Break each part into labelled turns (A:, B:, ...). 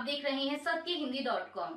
A: देख रहे हैं सत्यहिंदी.com।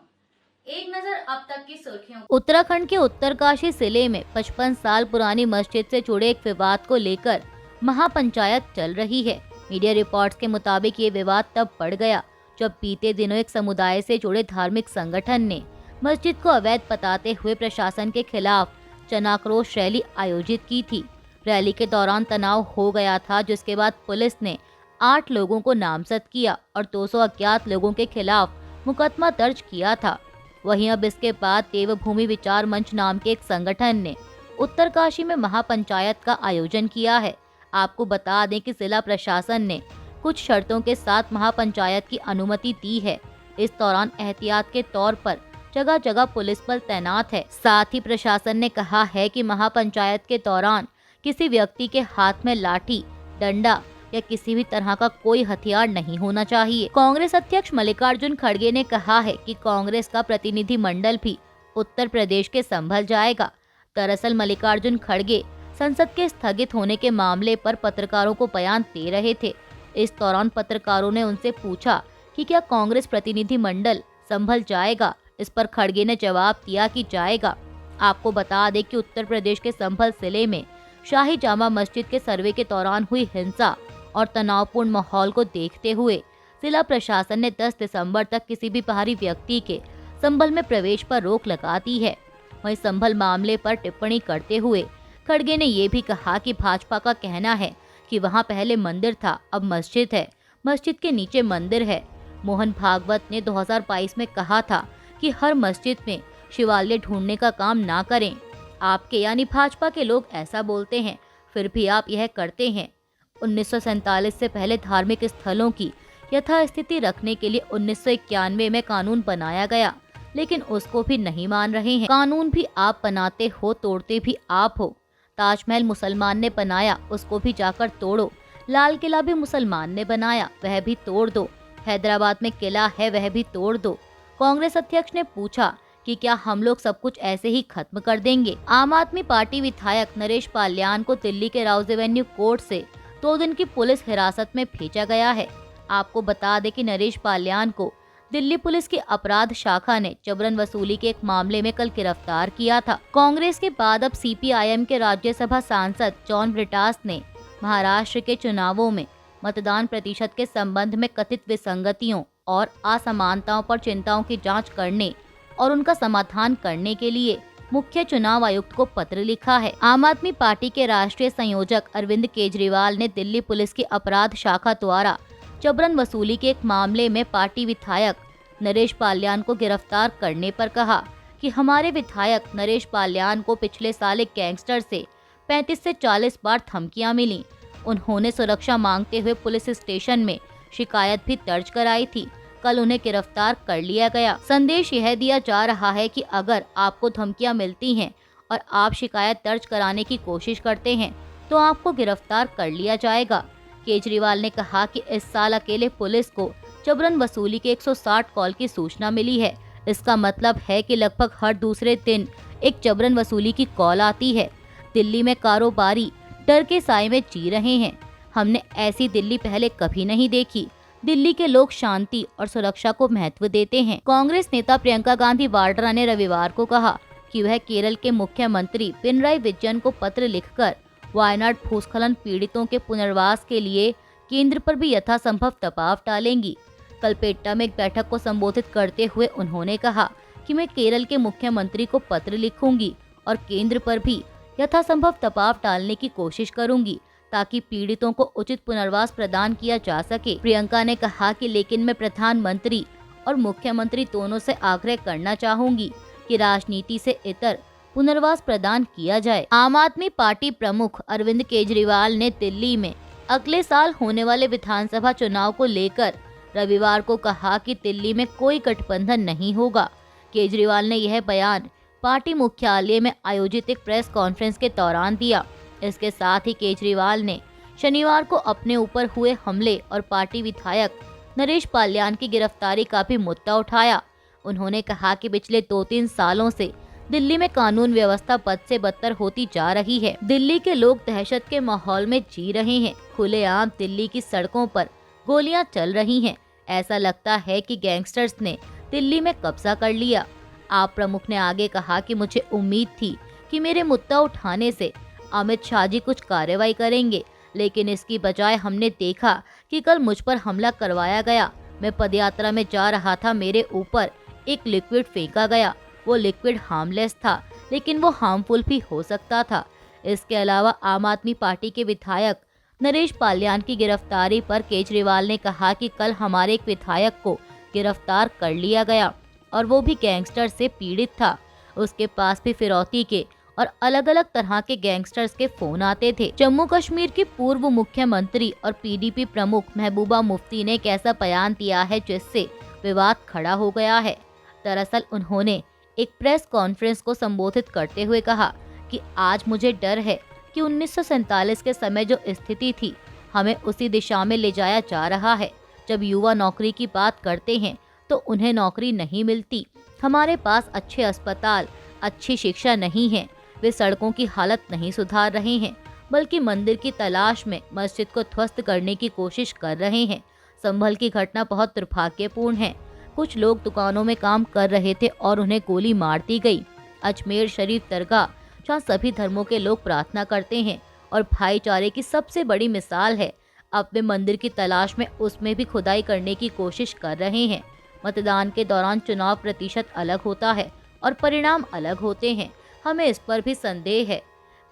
A: एक नजर अब तक की सुर्खियों।
B: उत्तराखंड के उत्तरकाशी जिले में 55 साल पुरानी मस्जिद से जुड़े एक विवाद को लेकर महापंचायत चल रही है। मीडिया रिपोर्ट्स के मुताबिक ये विवाद तब बढ़ गया जब बीते दिनों एक समुदाय से जुड़े धार्मिक संगठन ने मस्जिद को अवैध बताते हुए प्रशासन के खिलाफ जनाक्रोश रैली आयोजित की थी। रैली के दौरान तनाव हो गया था, जिसके बाद पुलिस ने 8 लोगों को नामजद किया और 200 अज्ञात लोगों के खिलाफ मुकदमा दर्ज किया था। वहीं अब इसके बाद देवभूमि विचार मंच नाम के एक संगठन ने उत्तरकाशी में महापंचायत का आयोजन किया है। आपको बता दें कि जिला प्रशासन ने कुछ शर्तों के साथ महापंचायत की अनुमति दी है। इस दौरान एहतियात के तौर पर जगह जगह पुलिस बल तैनात है। साथ ही प्रशासन ने कहा है कि महापंचायत के दौरान किसी व्यक्ति के हाथ में लाठी, डंडा या किसी भी तरह का कोई हथियार नहीं होना चाहिए। कांग्रेस अध्यक्ष मल्लिकार्जुन खड़गे ने कहा है कि कांग्रेस का प्रतिनिधि मंडल भी उत्तर प्रदेश के संभल जाएगा। दरअसल मल्लिकार्जुन खड़गे संसद के स्थगित होने के मामले पर पत्रकारों को बयान दे रहे थे। इस दौरान पत्रकारों ने उनसे पूछा कि क्या कांग्रेस प्रतिनिधि मंडल संभल जाएगा। इस पर खड़गे ने जवाब दिया कि जाएगा। आपको बता दें कि उत्तर प्रदेश के संभल जिले में शाही जामा मस्जिद के सर्वे के दौरान हुई हिंसा और तनावपूर्ण माहौल को देखते हुए जिला प्रशासन ने 10 दिसंबर तक किसी भी बाहरी व्यक्ति के संभल में प्रवेश पर रोक लगा दी है। वहीं संभल मामले पर टिप्पणी करते हुए खड़गे ने ये भी कहा कि भाजपा का कहना है कि वहां पहले मंदिर था, अब मस्जिद है, मस्जिद के नीचे मंदिर है। मोहन भागवत ने 2022 में कहा था कि हर मस्जिद में शिवालय ढूंढने का काम ना करें। आपके यानी भाजपा के लोग ऐसा बोलते हैं, फिर भी आप यह करते हैं। 1947 से पहले धार्मिक स्थलों की यथास्थिति रखने के लिए 1991 में कानून बनाया गया, लेकिन उसको भी नहीं मान रहे हैं। कानून भी आप बनाते हो, तोड़ते भी आप हो। ताजमहल मुसलमान ने बनाया, उसको भी जाकर तोड़ो। लाल किला भी मुसलमान ने बनाया, वह भी तोड़ दो। हैदराबाद में किला है, वह भी तोड़ दो। कांग्रेस अध्यक्ष ने पूछा कि क्या हम लोग सब कुछ ऐसे ही खत्म कर देंगे। आम आदमी पार्टी विधायक नरेश पाल्यान को दिल्ली के राउज एवेन्यू कोर्ट से 2 दिन की पुलिस हिरासत में भेजा गया है। आपको बता दें कि नरेश पाल्यान को दिल्ली पुलिस की अपराध शाखा ने जबरन वसूली के एक मामले में कल गिरफ्तार किया था। कांग्रेस के बाद अब सीपीआईएम के राज्यसभा सांसद जॉन ब्रिटास ने महाराष्ट्र के चुनावों में मतदान प्रतिशत के संबंध में कथित विसंगतियों और असमानताओं पर चिंताओं की जांच करने और उनका समाधान करने के लिए मुख्य चुनाव आयुक्त को पत्र लिखा है। आम आदमी पार्टी के राष्ट्रीय संयोजक अरविंद केजरीवाल ने दिल्ली पुलिस की अपराध शाखा द्वारा जबरन वसूली के एक मामले में पार्टी विधायक नरेश पाल्यान को गिरफ्तार करने पर कहा कि हमारे विधायक नरेश पाल्यान को पिछले साल एक गैंगस्टर से 35 से 40 बार धमकियां मिली। उन्होंने सुरक्षा मांगते हुए पुलिस स्टेशन में शिकायत भी दर्ज कराई थी। कल उन्हें गिरफ्तार कर लिया गया। संदेश यह दिया जा रहा है कि अगर आपको धमकियां मिलती हैं और आप शिकायत दर्ज कराने की कोशिश करते हैं तो आपको गिरफ्तार कर लिया जाएगा। केजरीवाल ने कहा कि इस साल अकेले पुलिस को जबरन वसूली के 160 कॉल की सूचना मिली है। इसका मतलब है कि लगभग हर दूसरे दिन एक जबरन वसूली की कॉल आती है। दिल्ली में कारोबारी डर के साए में जी रहे हैं। हमने ऐसी दिल्ली पहले कभी नहीं देखी। दिल्ली के लोग शांति और सुरक्षा को महत्व देते हैं। कांग्रेस नेता प्रियंका गांधी वाड्रा ने रविवार को कहा कि वह केरल के मुख्यमंत्री पिनराई विजयन को पत्र लिखकर वायनाड भूस्खलन पीड़ितों के पुनर्वास के लिए केंद्र पर भी यथासंभव दबाव डालेंगी। कलपेट्टा में एक बैठक को संबोधित करते हुए उन्होंने कहा कि मैं केरल के मुख्यमंत्री को पत्र लिखूंगी और केंद्र पर भी यथासंभव दबाव डालने की कोशिश करूंगी ताकि पीड़ितों को उचित पुनर्वास प्रदान किया जा सके। प्रियंका ने कहा कि लेकिन मैं प्रधानमंत्री और मुख्यमंत्री दोनों से आग्रह करना चाहूंगी कि राजनीति से इतर पुनर्वास प्रदान किया जाए। आम आदमी पार्टी प्रमुख अरविंद केजरीवाल ने दिल्ली में अगले साल होने वाले विधानसभा चुनाव को लेकर रविवार को कहा कि दिल्ली में कोई गठबंधन नहीं होगा। केजरीवाल ने यह बयान पार्टी मुख्यालय में आयोजित एक प्रेस कॉन्फ्रेंस के दौरान दिया। इसके साथ ही केजरीवाल ने शनिवार को अपने ऊपर हुए हमले और पार्टी विधायक नरेश पाल्यान की गिरफ्तारी का भी मुद्दा उठाया। उन्होंने कहा कि पिछले 2-3 सालों से दिल्ली में कानून व्यवस्था बद से बदतर होती जा रही है। दिल्ली के लोग दहशत के माहौल में जी रहे हैं। खुलेआम दिल्ली की सड़कों पर गोलियां चल रही हैं। ऐसा लगता है कि गैंगस्टर्स ने दिल्ली में कब्जा कर लिया। आप प्रमुख ने आगे कहा कि मुझे उम्मीद थी कि मेरे मुद्दा उठाने से अमित शाह जी कुछ कार्रवाई करेंगे, लेकिन इसकी बजाय हमने देखा कि कल मुझ पर हमला करवाया गया। मैं पदयात्रा में जा रहा था, मेरे ऊपर एक लिक्विड फेंका गया। वो लिक्विड हार्मलेस था, लेकिन वो हार्मफुल भी हो सकता था। इसके अलावा आम आदमी पार्टी के विधायक नरेश पाल्यान की गिरफ्तारी पर केजरीवाल ने कहा कि कल हमारे एक विधायक को गिरफ्तार कर लिया गया और वो भी गैंगस्टर से पीड़ित था। उसके पास भी फिरौती के और अलग अलग तरह के गैंगस्टर्स के फोन आते थे। जम्मू कश्मीर की पूर्व मुख्यमंत्री और पीडीपी प्रमुख महबूबा मुफ्ती ने एक ऐसा बयान दिया है जिससे विवाद खड़ा हो गया है। दरअसल उन्होंने एक प्रेस कॉन्फ्रेंस को संबोधित करते हुए कहा कि आज मुझे डर है कि 1947 के समय जो स्थिति थी, हमें उसी दिशा में ले जाया जा रहा है। जब युवा नौकरी की बात करते हैं तो उन्हें नौकरी नहीं मिलती। हमारे पास अच्छे अस्पताल, अच्छी शिक्षा नहीं है। वे सड़कों की हालत नहीं सुधार रहे हैं, बल्कि मंदिर की तलाश में मस्जिद को ध्वस्त करने की कोशिश कर रहे हैं। संभल की घटना बहुत दुर्भाग्यपूर्ण है। कुछ लोग दुकानों में काम कर रहे थे और उन्हें गोली मार दी गई। अजमेर शरीफ दरगाह, जहाँ सभी धर्मों के लोग प्रार्थना करते हैं और भाईचारे की सबसे बड़ी मिसाल है, अब वे मंदिर की तलाश में उसमें भी खुदाई करने की कोशिश कर रहे हैं। मतदान के दौरान चुनाव प्रतिशत अलग होता है और परिणाम अलग होते हैं, हमें इस पर भी संदेह है।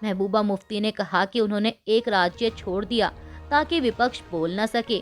B: महबूबा मुफ्ती ने कहा कि उन्होंने एक राज्य छोड़ दिया ताकि विपक्ष बोल न सके।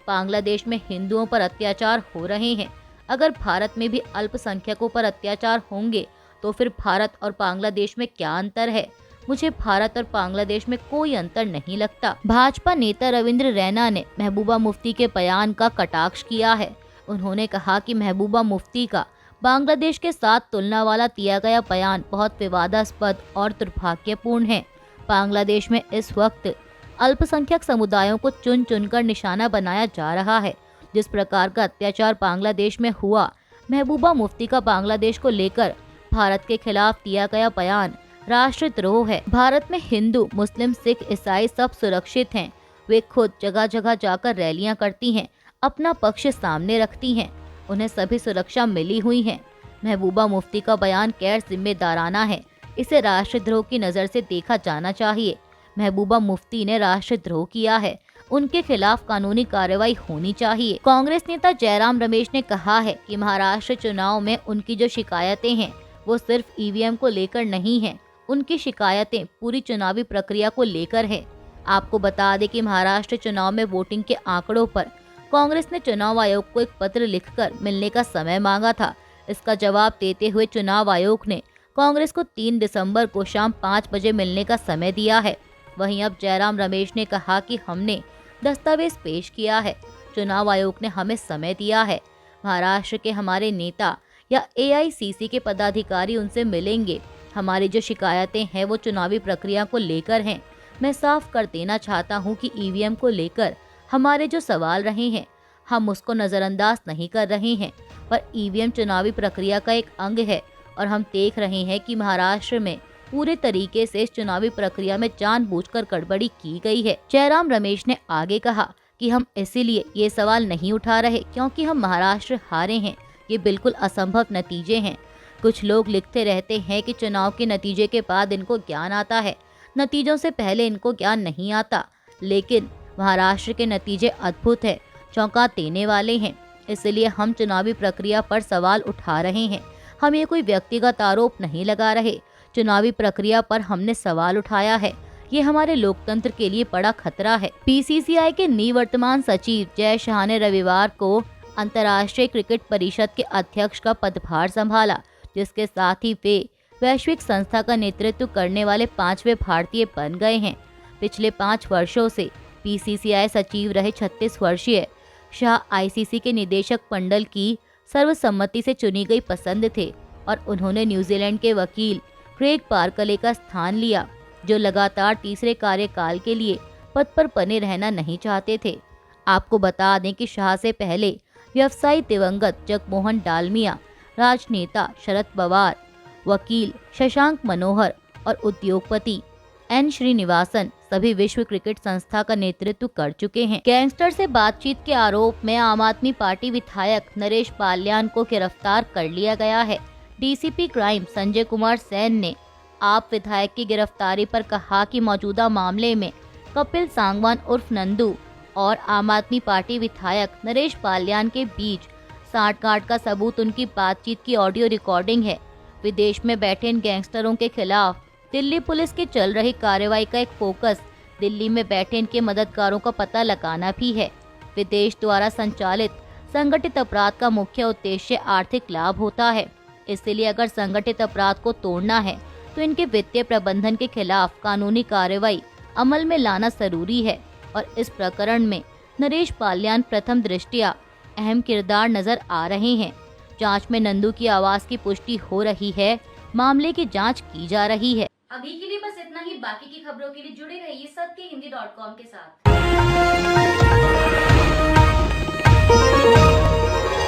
B: बांग्लादेश में हिंदुओं पर अत्याचार हो रहे हैं। अगर भारत में भी अल्पसंख्यकों पर अत्याचार होंगे तो फिर भारत और बांग्लादेश में क्या अंतर है? मुझे भारत और बांग्लादेश में कोई अंतर नहीं लगता। भाजपा नेता रविंद्र रैना ने महबूबा मुफ्ती के बयान का कटाक्ष किया है। उन्होंने कहा कि महबूबा मुफ्ती का बांग्लादेश के साथ तुलना वाला दिया गया बयान बहुत विवादास्पद और दुर्भाग्यपूर्ण है। बांग्लादेश में इस वक्त अल्पसंख्यक समुदायों को चुन चुनकर निशाना बनाया जा रहा है। जिस प्रकार का अत्याचार बांग्लादेश में हुआ, महबूबा मुफ्ती का बांग्लादेश को लेकर भारत के खिलाफ दिया गया बयान राष्ट्रद्रोह है। भारत में हिंदू, मुस्लिम, सिख, ईसाई सब सुरक्षित हैं। वे खुद जगह जगह जाकर रैलियां करती हैं, अपना पक्ष सामने रखती हैं, उन्हें सभी सुरक्षा मिली हुई है। महबूबा मुफ्ती का बयान गैर जिम्मेदाराना है, इसे राष्ट्रद्रोह की नज़र से देखा जाना चाहिए। महबूबा मुफ्ती ने राष्ट्रद्रोह किया है, उनके खिलाफ कानूनी कार्रवाई होनी चाहिए। कांग्रेस नेता जयराम रमेश ने कहा है कि महाराष्ट्र चुनाव में उनकी जो शिकायतें हैं वो सिर्फ ईवीएम को लेकर नहीं है, उनकी शिकायतें पूरी चुनावी प्रक्रिया को लेकर है। आपको बता दें कि महाराष्ट्र चुनाव में वोटिंग के आंकड़ों पर कांग्रेस ने चुनाव आयोग को एक पत्र लिखकर मिलने का समय मांगा था। इसका जवाब देते हुए चुनाव आयोग ने कांग्रेस को 3 दिसंबर को शाम 5 बजे मिलने का समय दिया है। वहीं अब जयराम रमेश ने कहा कि हमने दस्तावेज पेश किया है, चुनाव आयोग ने हमें समय दिया है। महाराष्ट्र के हमारे नेता या एआईसीसी के पदाधिकारी उनसे मिलेंगे। हमारी जो शिकायतें हैं वो चुनावी प्रक्रिया को लेकर हैं। मैं साफ कर देना चाहता हूं कि ईवीएम को लेकर हमारे जो सवाल रहे हैं, हम उसको नज़रअंदाज नहीं कर रहे हैं, पर ईवीएम चुनावी प्रक्रिया का एक अंग है और हम देख रहे हैं कि महाराष्ट्र में पूरे तरीके से इस चुनावी प्रक्रिया में जानबूझकर गड़बड़ी की गई है। जयराम रमेश ने आगे कहा कि हम इसीलिए ये सवाल नहीं उठा रहे क्योंकि हम महाराष्ट्र हारे हैं, ये बिल्कुल असंभव नतीजे हैं। कुछ लोग लिखते रहते हैं कि चुनाव के नतीजे के बाद इनको ज्ञान आता है, नतीजों से पहले इनको ज्ञान नहीं आता, लेकिन महाराष्ट्र के नतीजे अद्भुत है, चौंका देने वाले हैं। इसलिए हम चुनावी प्रक्रिया पर सवाल उठा रहे हैं। हम ये कोई व्यक्तिगत आरोप नहीं लगा रहे, चुनावी प्रक्रिया पर हमने सवाल उठाया है। ये हमारे लोकतंत्र के लिए बड़ा खतरा है। बीसीसीआई के निवर्तमान सचिव जय शाह ने रविवार को अंतर्राष्ट्रीय क्रिकेट परिषद के अध्यक्ष का पदभार संभाला, जिसके साथ ही वे वैश्विक संस्था का नेतृत्व करने वाले 5वें भारतीय बन गए हैं। पिछले 5 वर्षों से बीसीसीआई सचिव रहे 36 वर्षीय शाह आईसीसी के निदेशक मंडल की सर्वसम्मति से चुनी गई पसंद थे और उन्होंने न्यूजीलैंड के वकील क्रेग बार्कले का स्थान लिया, जो लगातार तीसरे कार्यकाल के लिए पद पर बने रहना नहीं चाहते थे। आपको बता दें कि शाह से पहले व्यवसायी दिवंगत जगमोहन डालमिया, राजनेता शरद पवार, वकील शशांक मनोहर और उद्योगपति एन श्रीनिवासन सभी विश्व क्रिकेट संस्था का नेतृत्व कर चुके हैं। गैंगस्टर से बातचीत के आरोप में आम आदमी पार्टी विधायक नरेश पाल्यान को गिरफ्तार कर लिया गया है। डीसीपी क्राइम संजय कुमार सैन ने आप विधायक की गिरफ्तारी पर कहा कि मौजूदा मामले में कपिल सांगवान उर्फ नंदू और आम आदमी पार्टी विधायक नरेश पाल्यान के बीच सांठगांठ का सबूत उनकी बातचीत की ऑडियो रिकॉर्डिंग है। विदेश में बैठे इन गैंगस्टरों के खिलाफ दिल्ली पुलिस की चल रही कार्रवाई का एक फोकस दिल्ली में बैठे इनके मददगारों का पता लगाना भी है। विदेश द्वारा संचालित संगठित अपराध का मुख्य उद्देश्य आर्थिक लाभ होता है, इसलिए अगर संगठित अपराध को तोड़ना है तो इनके वित्तीय प्रबंधन के खिलाफ कानूनी कार्रवाई अमल में लाना जरूरी है और इस प्रकरण में नरेश पाल्यान प्रथम दृष्टया अहम किरदार नजर आ रहे हैं। जांच में नंदू की आवाज की पुष्टि हो रही है, मामले की जांच की जा रही है।
A: अभी के लिए बस इतना ही। बाकी की खबरों के लिए जुड़े रहिए सत्य हिंदी.com के साथ।